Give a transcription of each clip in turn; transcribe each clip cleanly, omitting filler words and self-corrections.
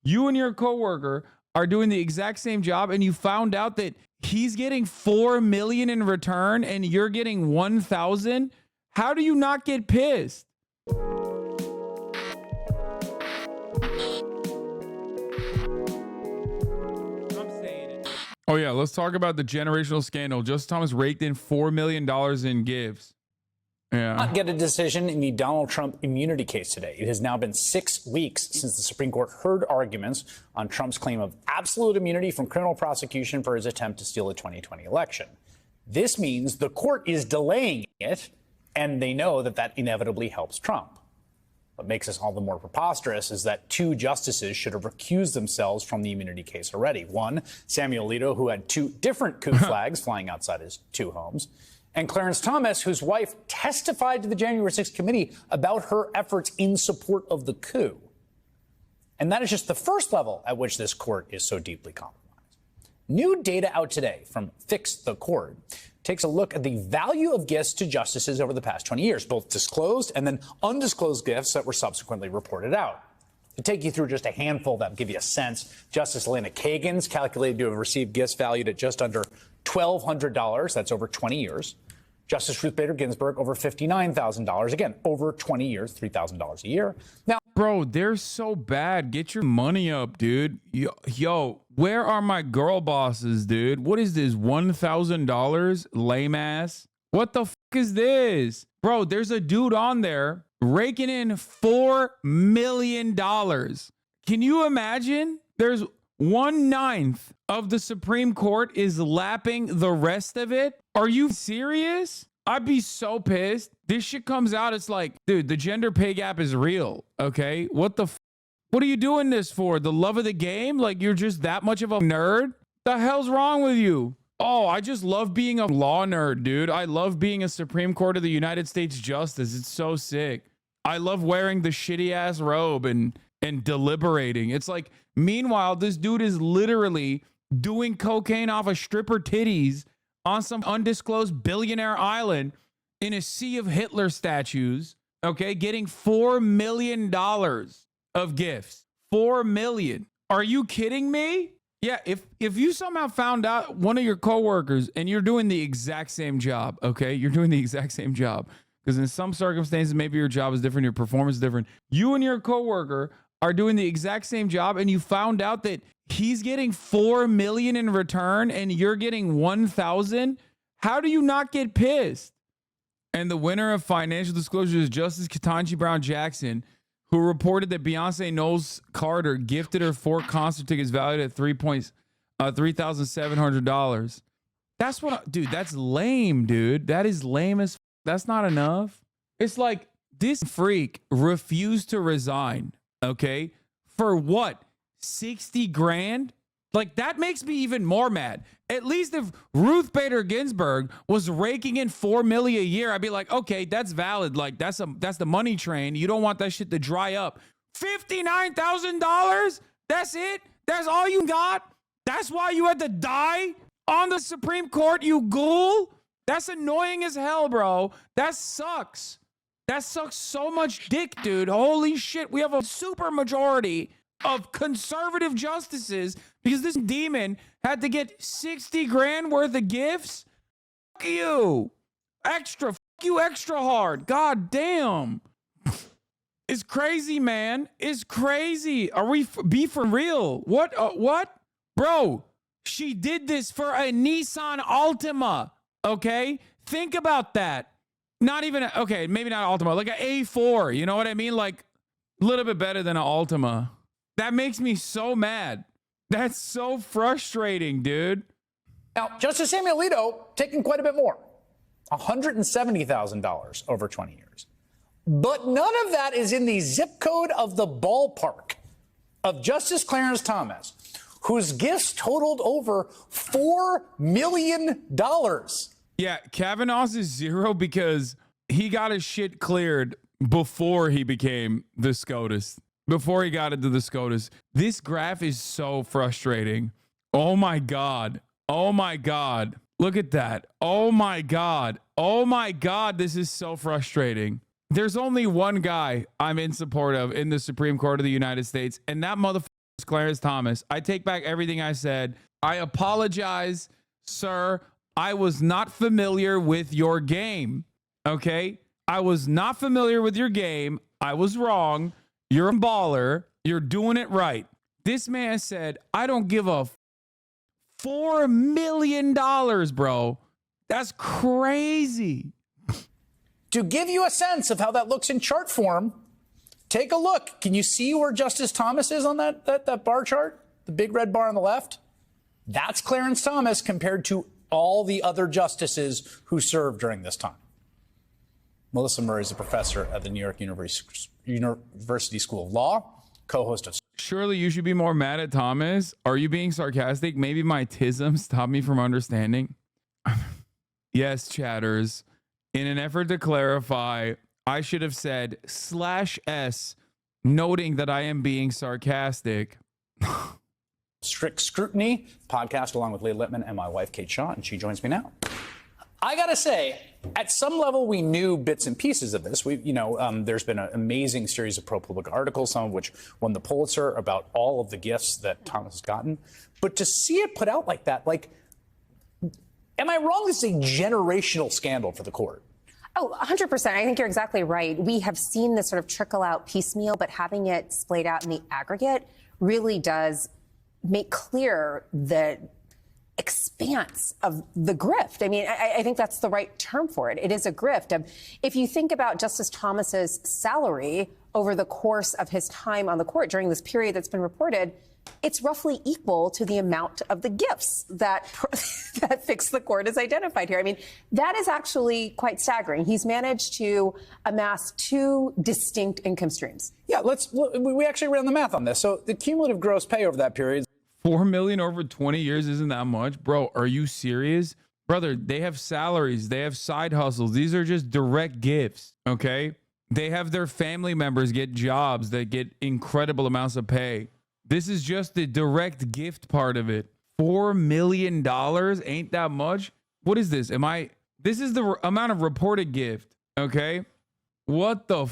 You and your coworker are doing the exact same job and you found out that he's getting 4 million in return and you're getting 1,000. How do you not get pissed? Oh, yeah. Let's talk about the generational scandal. Justice Thomas raked in $4 million in gifts. Yeah. Not get a decision in the Donald Trump immunity case today. It has now been 6 weeks since the Supreme Court heard arguments on Trump's claim of absolute immunity from criminal prosecution for his attempt to steal the 2020 election. This means the court is delaying it, and they know that that inevitably helps Trump. What makes this all the more preposterous is that 2 justices should have recused themselves from the immunity case already. One, Samuel Alito, who had 2 different coup flags flying outside his 2 homes, and Clarence Thomas, whose wife testified to the January 6th committee about her efforts in support of the coup. And that is just the first level at which this court is so deeply compromised. New data out today from Fix the Court takes a look at the value of gifts to justices over the past 20 years, both disclosed and then undisclosed gifts that were subsequently reported out. To take you through just a handful that will give you a sense, Justice Elena Kagan's calculated to have received gifts valued at just under $1,200. That's over 20 years. Justice Ruth Bader Ginsburg, over $59,000. Again, over 20 years, $3,000 a year. Now, bro, they're so bad. Get your money up, dude. Yo, where are my girl bosses, dude? What is this, $1,000? Lame ass. What the fuck is this? Bro, there's a dude on there raking in $4 million. Can you imagine? There's 1/9 of the Supreme Court is lapping the rest of it. Are you serious? I'd be so pissed. This shit comes out. It's like, dude, the gender pay gap is real. Okay. What are you doing this for? The love of the game? Like, you're just that much of a nerd? The hell's wrong with you? Oh, I just love being a law nerd, dude. I love being a Supreme Court of the United States Justice. It's so sick. I love wearing the shitty ass robe and deliberating. It's like, meanwhile, this dude is literally doing cocaine off of stripper titties on some undisclosed billionaire island in a sea of Hitler statues, okay, getting $4 million of gifts. $4 million. Are you kidding me? Yeah, if you somehow found out one of your coworkers and you're doing the exact same job, okay, you're doing the exact same job, because in some circumstances, maybe your job is different, your performance is different. You and your coworker are doing the exact same job and you found out that he's getting 4 million in return and you're getting 1,000. How do you not get pissed? And the winner of financial disclosure is Justice Ketanji Brown Jackson, who reported that Beyonce Knowles Carter gifted her 4 concert tickets valued at $3,700. That's what, dude, that's lame, dude. That is lame as that's not enough. It's like this freak refused to resign. Okay. For what? 60 grand? Like, that makes me even more mad. At least if Ruth Bader Ginsburg was raking in $4 million a year, I'd be like, okay, that's valid. Like, that's the money train. You don't want that shit to dry up. $59,000? That's it? That's all you got? That's why you had to die on the Supreme Court, you ghoul? That's annoying as hell, bro. That sucks. That sucks so much dick, dude. Holy shit. We have a super majority of conservative justices because this demon had to get 60 grand worth of gifts. Fuck you. Fuck you extra hard. God damn. It's crazy, man. It's crazy. Are we be for real? What? Bro, she did this for a Nissan Altima. Okay? Think about that. Not even, okay, maybe not Altima, like an A4. You know what I mean? Like a little bit better than an Altima. That makes me so mad. That's so frustrating, dude. Now, Justice Samuel Alito taking quite a bit more, $170,000 over 20 years. But none of that is in the zip code of the ballpark of Justice Clarence Thomas, whose gifts totaled over $4 million. Yeah, Kavanaugh's is 0 because he got his shit cleared before he became the SCOTUS. Before he got into the SCOTUS. This graph is so frustrating. Oh my God. Oh my God. Look at that. Oh my God. Oh my God. This is so frustrating. There's only one guy I'm in support of in the Supreme Court of the United States, and that motherfucker Clarence Thomas. I take back everything I said. I apologize, sir. I was not familiar with your game. Okay? I was not familiar with your game. I was wrong. You're a baller. You're doing it right. This man said, I don't give a $4 million, bro. That's crazy. To give you a sense of how that looks in chart form, take a look. Can you see where Justice Thomas is on that bar chart? The big red bar on the left? That's Clarence Thomas compared to all the other justices who served during this time. Melissa Murray is a professor at the New York University School of Law, co-host of... Surely you should be more mad at Thomas. Are you being sarcastic? Maybe my tism stopped me from understanding. Yes, chatters. In an effort to clarify, I should have said /S, noting that I am being sarcastic. Strict Scrutiny podcast, along with Leah Lippman and my wife, Kate Shaw, and she joins me now. I gotta say, at some level, we knew bits and pieces of this. There's been an amazing series of ProPublica articles, some of which won the Pulitzer, about all of the gifts that Thomas has gotten. But to see it put out like that, am I wrong? This is a generational scandal for the court. Oh, 100%. I think you're exactly right. We have seen this sort of trickle out piecemeal, but having it splayed out in the aggregate really does make clear the expanse of the grift. I mean, I think that's the right term for it. It is a grift. If you think about Justice Thomas's salary over the course of his time on the court during this period that's been reported, it's roughly equal to the amount of the gifts that that Fix the Court has identified here. I mean, that is actually quite staggering. He's managed to amass two distinct income streams. Yeah, we actually ran the math on this. So the cumulative gross pay over that period, $4 million over 20 years isn't that much, bro. Are you serious, brother? They have salaries, they have side hustles. These are just direct gifts. Okay, they have their family members get jobs that get incredible amounts of pay. This is just the direct gift part of it. $4 million ain't that much. What is this? This is the amount of reported gift. Okay. What the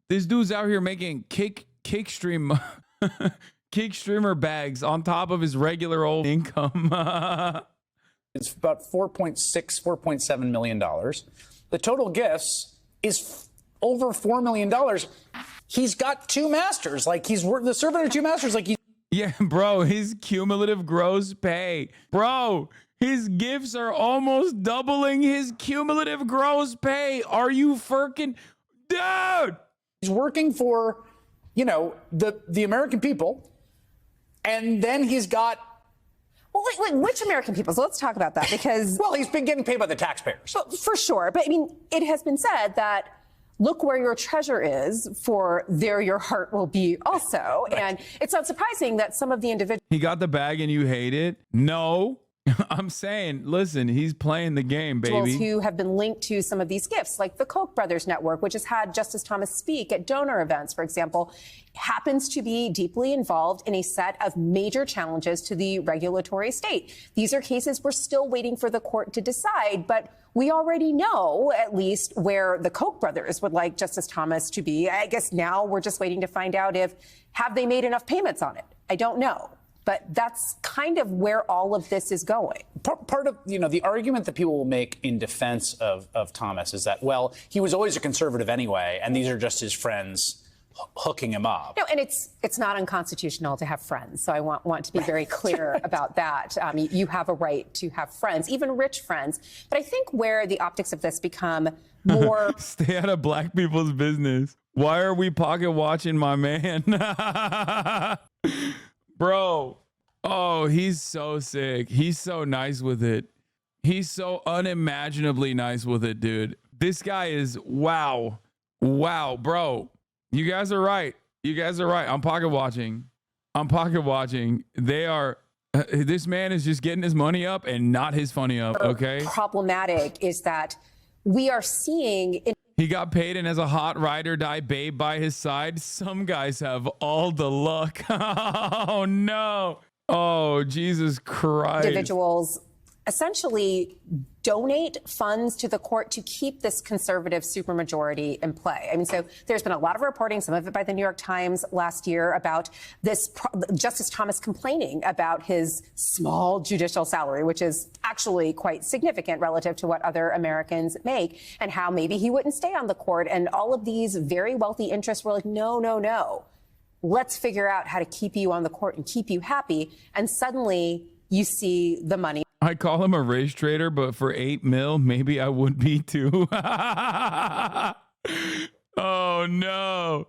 this dude's out here making kick stream kick streamer bags on top of his regular old income. It's about $4.7 million. The total gifts is over $4 million. He's got two masters. The servant of two masters. Yeah, bro, his cumulative gross pay. Bro, his gifts are almost doubling his cumulative gross pay. Are you freaking... Dude! He's working for, the American people. And then he's got... Well, wait, which American people? So let's talk about that because... Well, he's been getting paid by the taxpayers. Well, for sure. But, I mean, it has been said that look where your treasure is, for there your heart will be also. Right. And it's not surprising that some of the individuals... He got the bag and you hate it? No. I'm saying, listen, he's playing the game, baby. Who have been linked to some of these gifts, like the Koch brothers network, which has had Justice Thomas speak at donor events, for example, happens to be deeply involved in a set of major challenges to the regulatory state. These are cases we're still waiting for the court to decide, but we already know at least where the Koch brothers would like Justice Thomas to be. I guess now we're just waiting to find out have they made enough payments on it? I don't know. But that's kind of where all of this is going. Part of, the argument that people will make in defense of Thomas is that, well, he was always a conservative anyway, and these are just his friends hooking him up. No, and it's not unconstitutional to have friends. So I want to be very clear about that. You have a right to have friends, even rich friends. But I think where the optics of this become more... Stay out of black people's business. Why are we pocket watching my man? Bro, oh, he's so sick. He's so nice with it. He's so unimaginably nice with it, dude. This guy is wow. Wow, bro. You guys are right. I'm pocket watching. They are. This man is just getting his money up and not his funny up, okay? Problematic is that we are seeing... He got paid and has a hot ride or die babe by his side. Some guys have all the luck. Oh, no. Oh, Jesus Christ. Individuals essentially donate funds to the court to keep this conservative supermajority in play. I mean, so there's been a lot of reporting, some of it by the New York Times last year, about this Justice Thomas complaining about his small judicial salary, which is actually quite significant relative to what other Americans make, and how maybe he wouldn't stay on the court. And all of these very wealthy interests were like, no, no, no. Let's figure out how to keep you on the court and keep you happy. And suddenly you see the money. I call him a race trader, but for 8 mil, maybe I would be too. Oh no.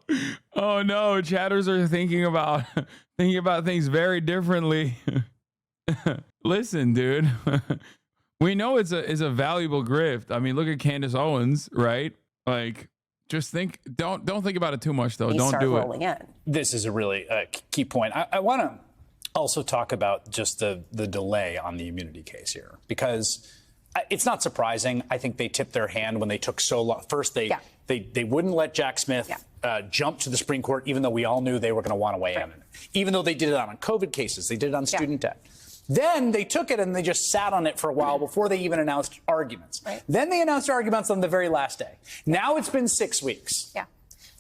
Oh no. Chatters are thinking about things very differently. Listen, dude. We know it's a valuable grift. I mean, look at Candace Owens, right? Like, just don't think about it too much though. Don't do it. This is a really key point. I want to also talk about just the delay on the immunity case here, because it's not surprising. I think they tipped their hand when they took so long. First, they wouldn't let Jack Smith jump to the Supreme Court, even though we all knew they were going to want to weigh in. Even though they did it on COVID cases, they did it on student debt. Then they took it and they just sat on it for a while before they even announced arguments. Then they announced arguments on the very last day. Now it's been 6 weeks. Yeah.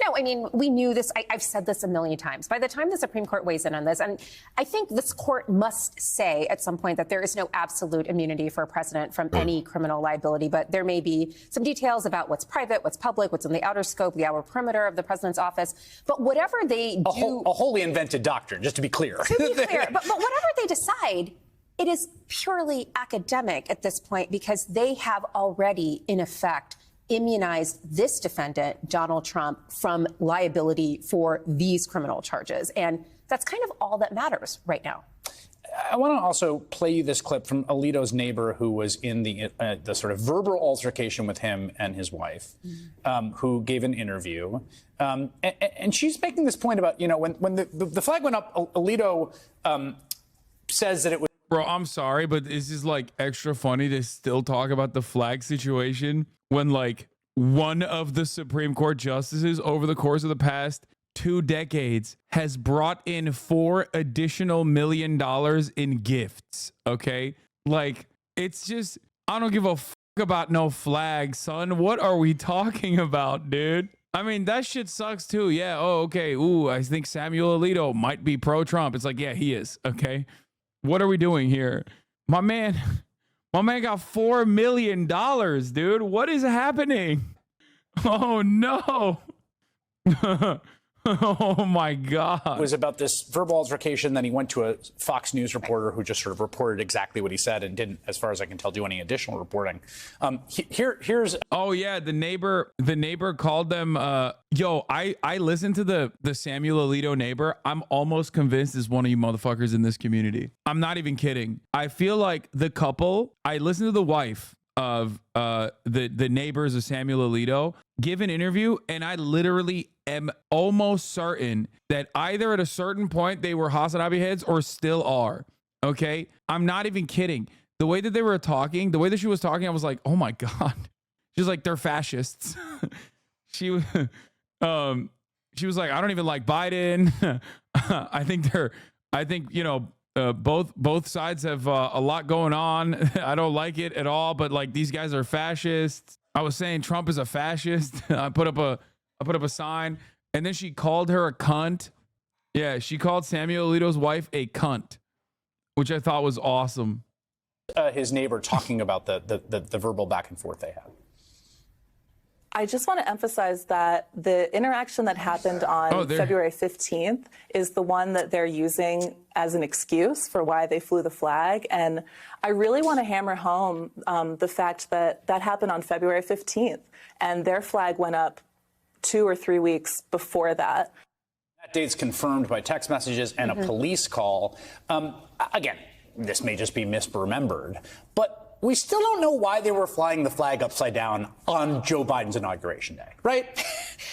No, I mean, we knew this. I've said this a million times. By the time the Supreme Court weighs in on this, and I think this court must say at some point that there is no absolute immunity for a president from any criminal liability, but there may be some details about what's private, what's public, what's in the outer scope, the outer perimeter of the president's office. But whatever they do... A wholly invented doctrine, just to be clear. To be clear. But whatever they decide, it is purely academic at this point, because they have already, in effect, immunized this defendant, Donald Trump, from liability for these criminal charges. And that's kind of all that matters right now. I want to also play you this clip from Alito's neighbor who was in the sort of verbal altercation with him and his wife, who gave an interview. And she's making this point about, when the flag went up, Alito says that it was... Bro, I'm sorry, but this is like extra funny to still talk about the flag situation when like one of the Supreme Court justices over the course of the past 2 decades has brought in $4 additional million in gifts. Okay. Like, it's just, I don't give a fuck about no flag, son. What are we talking about, dude? I mean, that shit sucks too. Yeah. Oh, okay. Ooh, I think Samuel Alito might be pro-Trump. It's like, yeah, he is. Okay. What are we doing here? My man got $4 million, dude. What is happening? Oh, no. Oh, my God. It was about this verbal altercation. Then he went to a Fox News reporter who just sort of reported exactly what he said and didn't, as far as I can tell, do any additional reporting. Here's. Oh, yeah. The neighbor called them. Yo, I listened to the Samuel Alito neighbor. I'm almost convinced is one of you motherfuckers in this community. I'm not even kidding. I feel like the couple, I listened to the wife of the neighbors of Samuel Alito give an interview, and I literally am almost certain that either at a certain point they were Hasanabi heads or still are. Okay, I'm not even kidding. The way that they were talking, the way that she was talking, I was like, oh my God. She was like, they're fascists. She was like, I don't even like Biden. I think both sides have a lot going on. I don't like it at all, but like, these guys are fascists. I was saying Trump is a fascist. I put up a sign, and then she called her a cunt. Yeah, she called Samuel Alito's wife a cunt, which I thought was awesome. His neighbor talking about the verbal back and forth they had. I just want to emphasize that the interaction that happened on February 15th is the one that they're using as an excuse for why they flew the flag. And I really want to hammer home the fact that that happened on February 15th, and their flag went up 2 or 3 weeks before that. That date's confirmed by text messages and a police call. Again, this may just be misremembered, but we still don't know why they were flying the flag upside down on Joe Biden's inauguration day, right?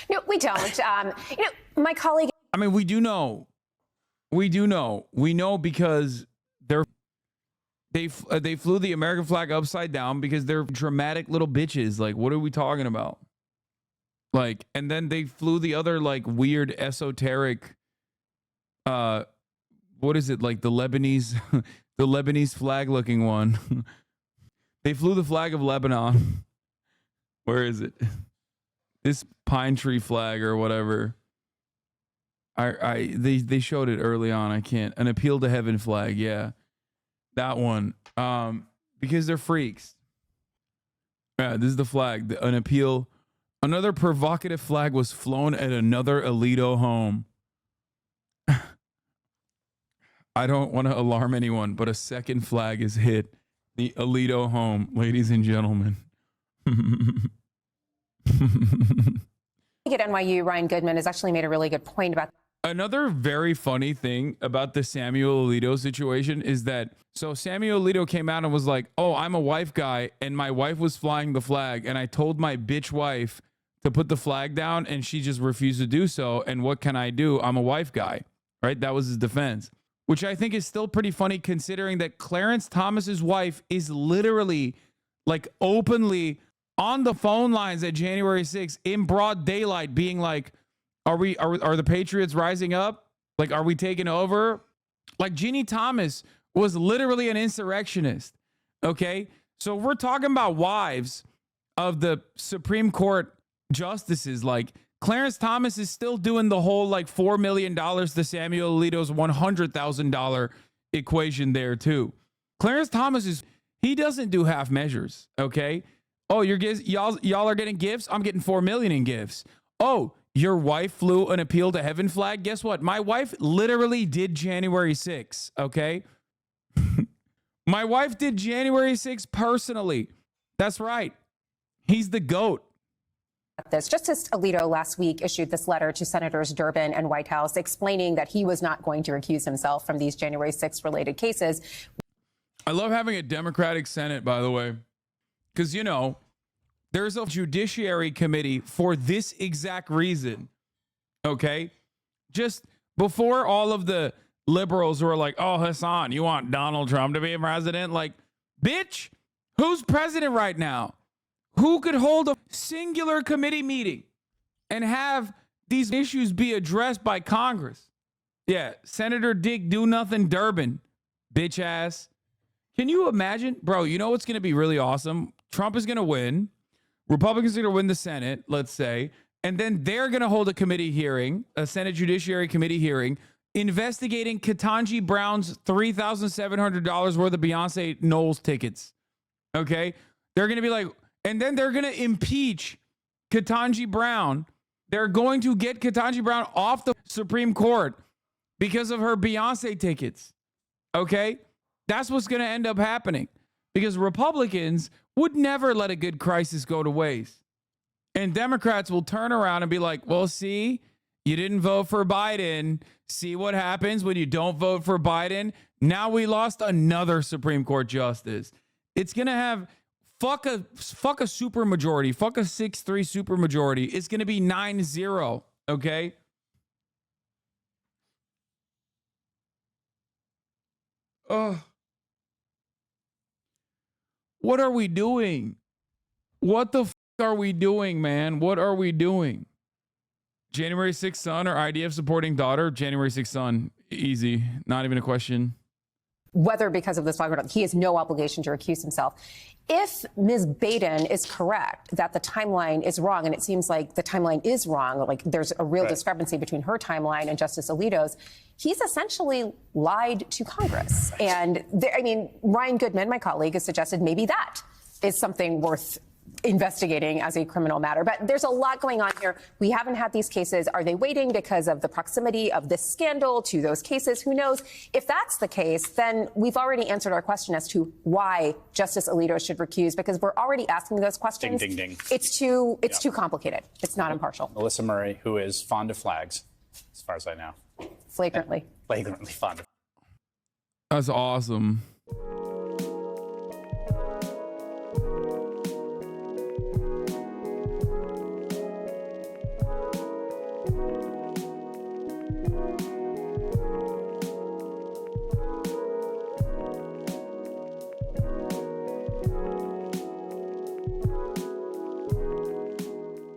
No, we don't. My colleague. I mean, we do know. We know because they flew the American flag upside down because they're dramatic little bitches. Like, what are we talking about? Like, and then they flew the other like weird esoteric. What is it, like the Lebanese, the Lebanese flag looking one? They flew the flag of Lebanon. Where is it? This pine tree flag or whatever. They showed it early on. I can't. An appeal to heaven flag. Yeah, that one. Because they're freaks. Yeah, this is the flag. An appeal. Another provocative flag was flown at another Alito home. I don't want to alarm anyone, but a second flag is hit the Alito home, ladies and gentlemen. At NYU, Ryan Goodman has actually made a really good point about. Another very funny thing about the Samuel Alito situation is that, so Samuel Alito came out and was like, oh, I'm a wife guy, and my wife was flying the flag, and I told my bitch wife to put the flag down, and she just refused to do so, and what can I do? I'm a wife guy, right? That was his defense, which I think is still pretty funny considering that Clarence Thomas's wife is literally like openly on the phone lines at January 6th in broad daylight being like, are the Patriots rising up? Like, are we taking over? Like, Ginny Thomas was literally an insurrectionist. Okay. So we're talking about wives of the Supreme Court justices. Like, Clarence Thomas is still doing the whole like $4 million to Samuel Alito's $100,000 equation there too. Clarence Thomas he doesn't do half measures. Okay. Oh, y'all are getting gifts. I'm getting 4 million in gifts. Oh, your wife flew an appeal to heaven flag. Guess what? My wife literally did January 6th. Okay. My wife did January 6th personally. That's right. He's the GOAT. This Justice Alito last week issued this letter to Senators Durbin and Whitehouse explaining that he was not going to recuse himself from these January 6th related cases. I love having a Democratic Senate, by the way, because, you know, there's a judiciary committee for this exact reason. Okay. Just before all of the liberals were like, oh, Hasan, you want Donald Trump to be president? Like, bitch, who's president right now? Who could hold a singular committee meeting and have these issues be addressed by Congress? Yeah, Senator Dick Do Nothing Durbin, bitch ass. Can you imagine? Bro, you know what's going to be really awesome? Trump is going to win. Republicans are going to win the Senate, let's say. And then they're going to hold a committee hearing, a Senate Judiciary Committee hearing, investigating Ketanji Brown's $3,700 worth of Beyonce Knowles tickets. Okay? They're going to be like, and then they're going to impeach Ketanji Brown. They're going to get Ketanji Brown off the Supreme Court because of her Beyonce tickets. Okay? That's what's going to end up happening because Republicans would never let a good crisis go to waste. And Democrats will turn around and be like, well, see, you didn't vote for Biden. See what happens when you don't vote for Biden? Now we lost another Supreme Court justice. It's going to have fuck a super majority, fuck a 6-3 super majority. It's going to be 9-0. Okay. What are we doing? What the are we doing, man? What are we doing? January 6th son or IDF supporting daughter? January 6th son. Easy. Not even a question. Whether because of this flag or not, he has no obligation to recuse himself. If Ms. Baden is correct that the timeline is wrong, and it seems like the timeline is wrong, like there's a real discrepancy between her timeline and Justice Alito's, he's essentially lied to Congress. And Ryan Goodman, my colleague, has suggested maybe that is something worth investigating as a criminal matter. But there's a lot going on here. We haven't had these cases. Are they waiting because of the proximity of this scandal to those cases? Who knows? If that's the case, then we've already answered our question as to why Justice Alito should recuse, because we're already asking those questions. Ding, ding, ding. It's too complicated. It's not impartial. Melissa Murray, who is fond of flags, as far as I know. Flagrantly. Flagrantly fond of. That's awesome.